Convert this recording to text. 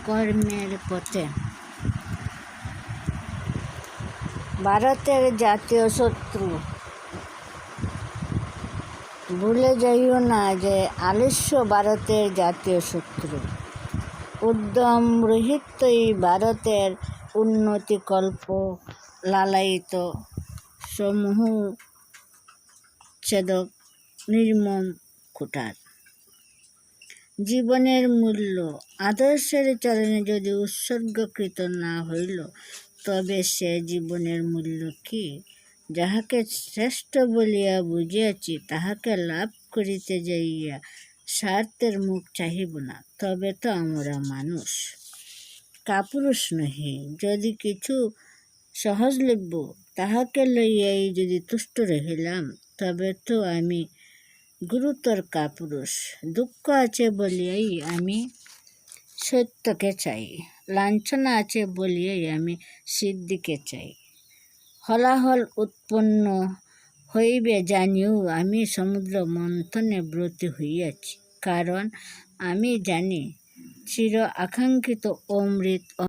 কর্মের পথে। ভারতের জাতীয় শত্রু। ভুলে যাইও না যে আলস্য ভারতের জাতীয় শত্রু। উদ্যম রহিতই ভারতের উন্নতিকল্প লালায়িত সমূহ ছেদক নির্মম কুঠার। জীবনের মূল্য আদর্শের চরণে যদি উৎসর্গকৃত না হইল, তবে সে জীবনের মূল্য কি? যাহাকে শ্রেষ্ঠ বলিয়া বুঝিয়াছি, তাহাকে লাভ করিতে যাইয়া স্বার্থের মুখ চাহিব না। তবে তো আমরা মানুষ, কাপুরুষ নহি। যদি কিছু সহজলভ্য, তাহাকে লইয়াই যদি তুষ্ট রহিলাম, তবে তো আমি গুরুতর কাপুরুষ। দুঃখ আছে বলিয়াই আমি সত্যকে চাই, লাঞ্ছনা আছে বলিয়াই আমি সিদ্ধিকে চাই। হলাহল উৎপন্ন হইবে জানিও আমি সমুদ্র মন্থনে ব্রতী হইয়াছি, কারণ আমি জানি চির আকাঙ্ক্ষিত অমৃত